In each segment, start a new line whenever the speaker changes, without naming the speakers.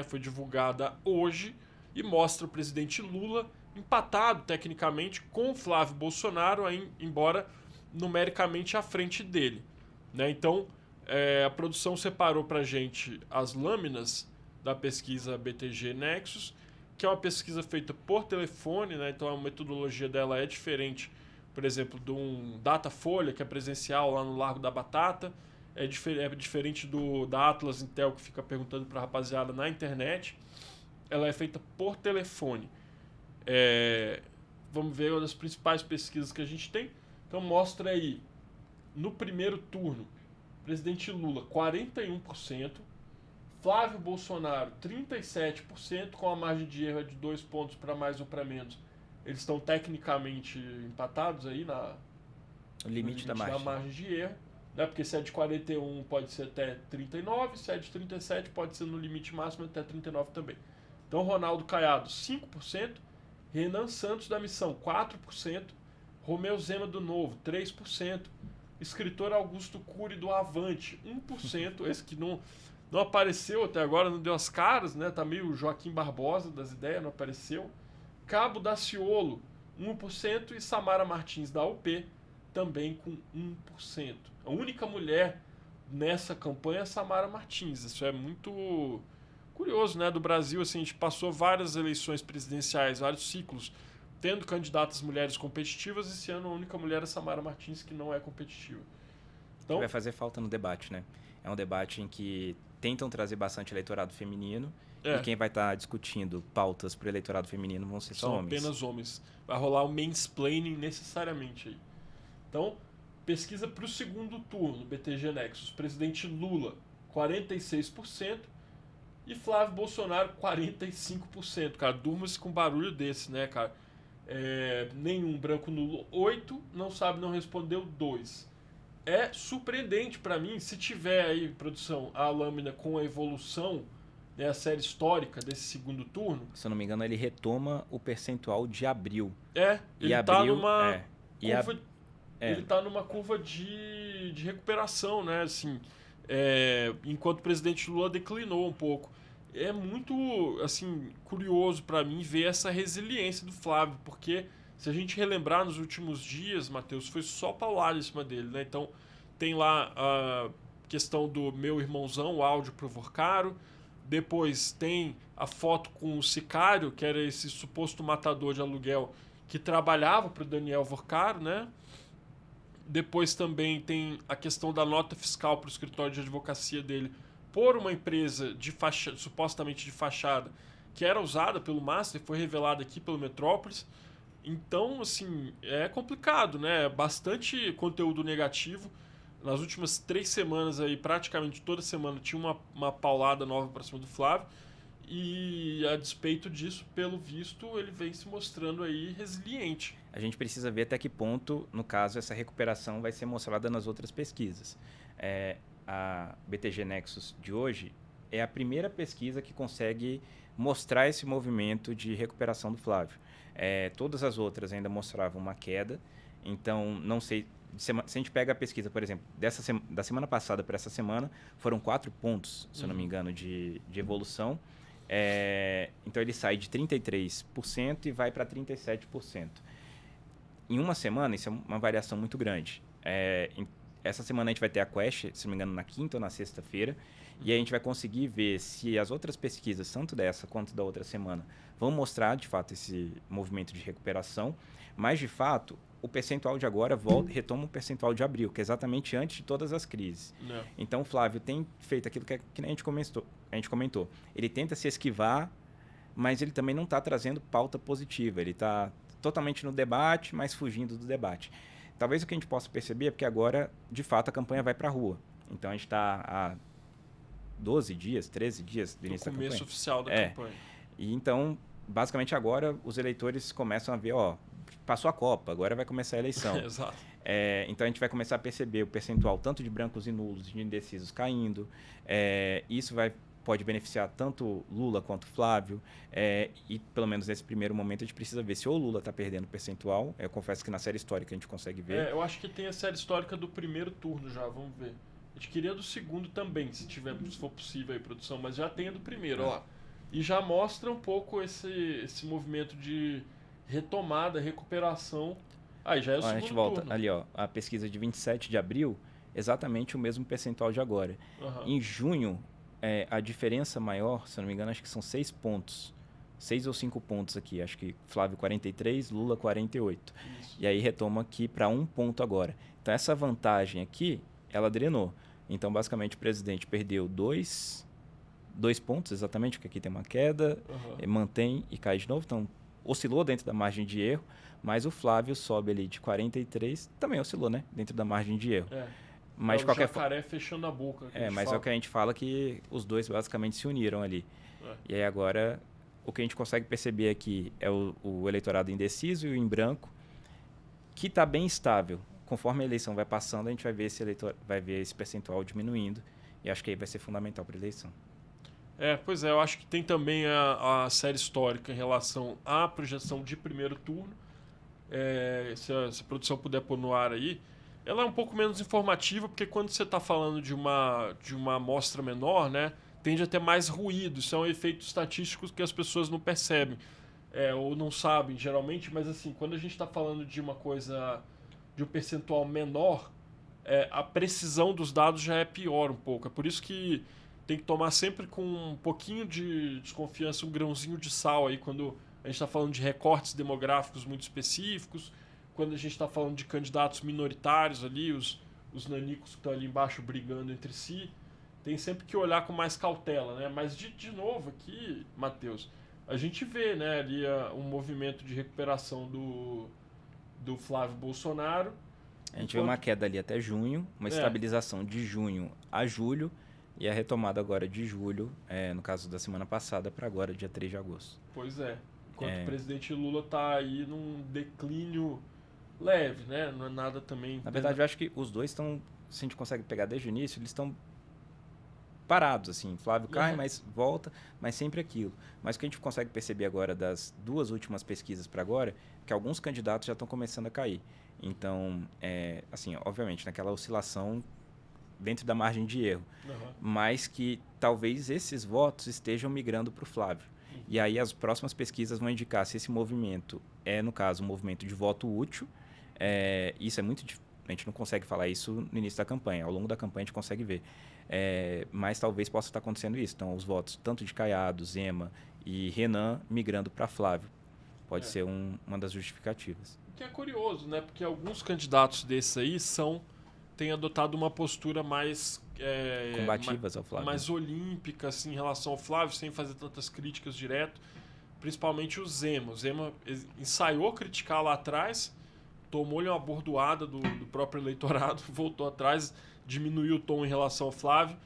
foi divulgada hoje e mostra o presidente Lula empatado tecnicamente com Flávio Bolsonaro, embora numericamente à frente dele, né? Então, a produção separou para a gente as lâminas da pesquisa BTG Nexus, que é uma pesquisa feita por telefone, né? Então a metodologia dela é diferente, por exemplo, de um Datafolha, que é presencial lá no Largo da Batata, é diferente da Atlas Intel, que fica perguntando para a rapaziada na internet. Ela é feita por telefone. Vamos ver uma das principais pesquisas que a gente tem. Então mostra aí, no primeiro turno, presidente Lula 41%, Flávio Bolsonaro 37%, com a margem de erro de 2 pontos para mais ou para menos. Eles estão tecnicamente empatados aí
no limite da
margem de erro, né? Porque se é de 41 pode ser até 39, se é de 37 pode ser no limite máximo até 39 também. Então Ronaldo Caiado 5%, Renan Santos da Missão 4%, Romeu Zema do Novo 3%, escritor Augusto Cury do Avante 1%, esse que não apareceu até agora, não deu as caras, né? Tá meio Joaquim Barbosa das ideias, não apareceu. Cabo Daciolo 1% e Samara Martins da UP também com 1%. A única mulher nessa campanha é a Samara Martins. Isso é muito curioso, né? Do Brasil, assim, a gente passou várias eleições presidenciais, vários ciclos, tendo candidatas mulheres competitivas. Esse ano a única mulher é a Samara Martins, que não é competitiva.
Então, vai fazer falta no debate, né? É um debate em que tentam trazer bastante eleitorado feminino e quem vai estar discutindo pautas para o eleitorado feminino vão ser só homens.
São apenas homens. Vai rolar o mansplaining necessariamente aí. Então, pesquisa para o segundo turno, BTG Nexus. Presidente Lula, 46%. E Flávio Bolsonaro, 45%. Cara, durma-se com barulho desse, né, cara? Nenhum, branco nulo, 8%. Não sabe, não respondeu, 2%. É surpreendente para mim, se tiver aí, produção, a lâmina com a evolução, né, a série histórica desse segundo turno.
Se eu não me engano, ele retoma o percentual de abril.
Ele tá numa curva, ele tá numa curva de recuperação, né? Assim, enquanto o presidente Lula declinou um pouco. É muito, assim, curioso para mim ver essa resiliência do Flávio, porque se a gente relembrar nos últimos dias, Matheus, foi só paulada em cima dele, né? Então, tem lá a questão do meu irmãozão, o áudio pro Vorcaro. Depois tem a foto com o Sicário, que era esse suposto matador de aluguel que trabalhava pro Daniel Vorcaro, né? Depois também tem a questão da nota fiscal pro escritório de advocacia dele por uma empresa supostamente de fachada, que era usada pelo Master, foi revelada aqui pelo Metrópolis. Então, assim, é complicado, né? Bastante conteúdo negativo. Nas últimas 3 semanas aí, praticamente toda semana, tinha uma paulada nova para cima do Flávio. E a despeito disso, pelo visto, ele vem se mostrando aí resiliente.
A gente precisa ver até que ponto, no caso, essa recuperação vai ser mostrada nas outras pesquisas. A BTG Nexus de hoje é a primeira pesquisa que consegue mostrar esse movimento de recuperação do Flávio. Todas as outras ainda mostravam uma queda, então não sei, se a gente pega a pesquisa, por exemplo, da semana passada para essa semana, foram 4 pontos, se eu não me engano, de evolução. Então ele sai de 33% e vai para 37%. Em uma semana, isso é uma variação muito grande. Essa semana a gente vai ter a Quest, se não me engano, na quinta ou na sexta-feira, e aí a gente vai conseguir ver se as outras pesquisas, tanto dessa quanto da outra semana, vão mostrar, de fato, esse movimento de recuperação, mas, de fato, o percentual de agora retoma o percentual de abril, que é exatamente antes de todas as crises. Então, o Flávio tem feito aquilo que a gente comentou. Ele tenta se esquivar, mas ele também não está trazendo pauta positiva. Ele está totalmente no debate, mas fugindo do debate. Talvez o que a gente possa perceber é porque agora, de fato, a campanha vai para a rua. Então, a gente está há 12 dias, 13 dias do início da campanha.
O começo oficial da campanha.
E então, basicamente, agora os eleitores começam a ver, passou a Copa, agora vai começar a eleição.
Exato.
Então, a gente vai começar a perceber o percentual tanto de brancos e nulos, de indecisos caindo. Isso pode beneficiar tanto Lula quanto Flávio, e pelo menos nesse primeiro momento a gente precisa ver se o Lula está perdendo percentual. Eu confesso que na série histórica a gente consegue ver.
Eu acho que tem a série histórica do primeiro turno já, vamos ver. A gente queria do segundo também, se for possível aí, produção, mas já tem a do primeiro, ó. E já mostra um pouco esse movimento de retomada, recuperação. Aí já é o segundo
A gente volta
turno.
ali, a pesquisa de 27 de abril, exatamente o mesmo percentual de agora. Em junho, a diferença maior, se eu não me engano, acho que são 6 pontos. 6 ou 5 pontos aqui. Acho que Flávio 43, Lula 48.
Isso.
E aí retoma aqui para 1 ponto agora. Então, essa vantagem aqui, ela drenou. Então, basicamente, o presidente perdeu 2 pontos, exatamente, porque aqui tem uma queda, mantém e cai de novo. Então, oscilou dentro da margem de erro, mas o Flávio sobe ali de 43, também oscilou, né? Dentro da margem de erro. Mas
o jacaré fechando a boca.
Mas é o que a gente fala, que os dois basicamente se uniram ali. E aí agora, o que a gente consegue perceber aqui é o eleitorado indeciso e o em branco, que está bem estável. Conforme a eleição vai passando, a gente vai ver esse percentual diminuindo. E acho que aí vai ser fundamental para a eleição.
Pois é, eu acho que tem também a série histórica em relação à projeção de primeiro turno. Se a produção puder pôr no ar aí, ela é um pouco menos informativa, porque quando você está falando de uma amostra menor, né, tende a ter mais ruído. Isso é um efeito estatístico que as pessoas não percebem, ou não sabem geralmente, mas assim, quando a gente está falando de uma coisa, de um percentual menor, a precisão dos dados já é pior um pouco. É por isso que tem que tomar sempre com um pouquinho de desconfiança, um grãozinho de sal aí, quando a gente está falando de recortes demográficos muito específicos, quando a gente está falando de candidatos minoritários ali, os nanicos que estão ali embaixo brigando entre si, tem sempre que olhar com mais cautela, né? Mas, de novo, aqui, Matheus, a gente vê, né, ali um movimento de recuperação do Flávio Bolsonaro.
A gente vê uma queda ali até junho, uma estabilização de junho a julho, e a retomada agora de julho, no caso da semana passada, para agora, dia 3 de agosto.
Pois é. Enquanto o presidente Lula está aí num declínio leve, né? Não é nada também...
Na verdade, eu acho que os dois estão, se a gente consegue pegar desde o início, eles estão parados, assim. Flávio cai, mas volta, mas sempre aquilo. Mas o que a gente consegue perceber agora das 2 últimas pesquisas para agora, é que alguns candidatos já estão começando a cair. Então, assim, obviamente, naquela oscilação dentro da margem de erro, mas que talvez esses votos estejam migrando para o Flávio. E aí as próximas pesquisas vão indicar se esse movimento no caso, um movimento de voto útil. Isso é muito difícil, a gente não consegue falar isso no início da campanha. Ao longo da campanha a gente consegue ver. Mas talvez possa estar acontecendo isso. Então, os votos tanto de Caiado, Zema e Renan migrando para Flávio. Pode ser uma das justificativas.
O que é curioso, né? Porque alguns candidatos desses aí têm adotado uma postura mais...
combativas ao Flávio.
Mais olímpica, assim, em relação ao Flávio, sem fazer tantas críticas direto. Principalmente o Zema. O Zema ensaiou criticar lá atrás, tomou-lhe uma bordoada do próprio eleitorado, voltou atrás, diminuiu o tom em relação ao Flávio.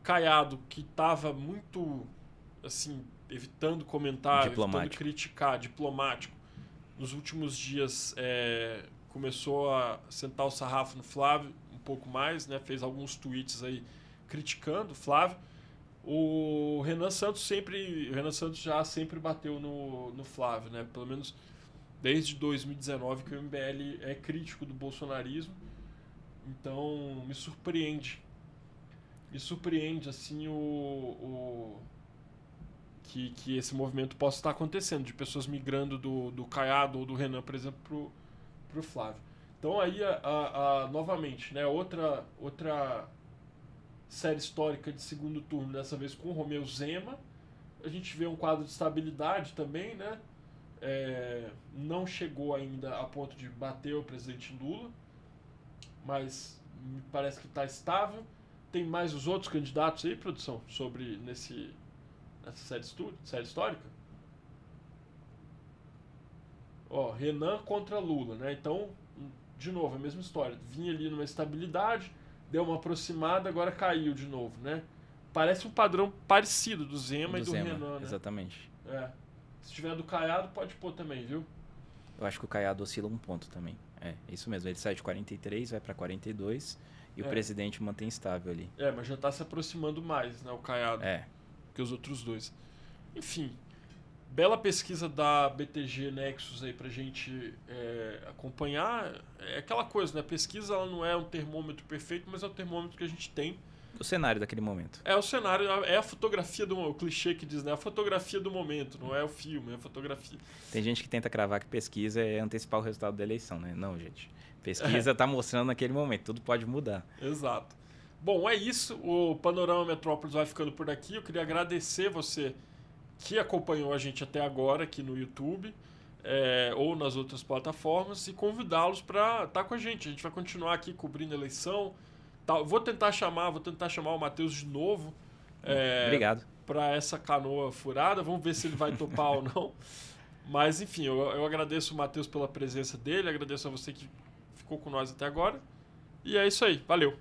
Caiado, que estava muito, assim, evitando comentar, evitando criticar, diplomático. Nos últimos dias começou a sentar o sarrafo no Flávio um pouco mais, né? Fez alguns tweets aí criticando o Flávio. O Renan Santos já sempre bateu no Flávio, né? Pelo menos desde 2019 que o MBL é crítico do bolsonarismo. Então me surpreende assim que esse movimento possa estar acontecendo, de pessoas migrando do Caiado ou do Renan, por exemplo, pro Flávio. Então aí novamente, né, outra série histórica de segundo turno, dessa vez com o Romeu Zema. A gente vê um quadro de estabilidade também, né? Não chegou ainda a ponto de bater o presidente Lula, mas me parece que está estável. Tem mais os outros candidatos aí, produção, sobre nessa série histórica? Renan contra Lula, né? Então, de novo, a mesma história. Vinha ali numa estabilidade, deu uma aproximada, agora caiu de novo, né? Parece um padrão parecido do Zema e do Renan, né?
Exatamente.
Se tiver do Caiado, pode pôr também, viu?
Eu acho que o Caiado oscila 1 ponto também. Isso mesmo. Ele sai de 43, vai para 42 e o presidente mantém estável ali.
Mas já está se aproximando mais, né? O Caiado. Que os outros dois. Enfim, bela pesquisa da BTG Nexus aí pra gente acompanhar. É aquela coisa, né? A pesquisa ela não é um termômetro perfeito, mas é o termômetro que a gente tem
O cenário daquele momento.
É o cenário, é a fotografia o clichê que diz, né? A fotografia do momento, não é o filme, é a fotografia.
Tem gente que tenta cravar que pesquisa é antecipar o resultado da eleição, né? Não, gente. Pesquisa está mostrando naquele momento, tudo pode mudar.
Exato. Bom, é isso. O Panorama Metrópolis vai ficando por aqui. Eu queria agradecer você que acompanhou a gente até agora aqui no YouTube ou nas outras plataformas e convidá-los para estar com a gente. A gente vai continuar aqui cobrindo a eleição. Vou tentar chamar o Matheus de novo.
Obrigado.
Para essa canoa furada. Vamos ver se ele vai topar ou não. Mas, enfim, eu agradeço o Matheus pela presença dele. Agradeço a você que ficou com nós até agora. E é isso aí. Valeu.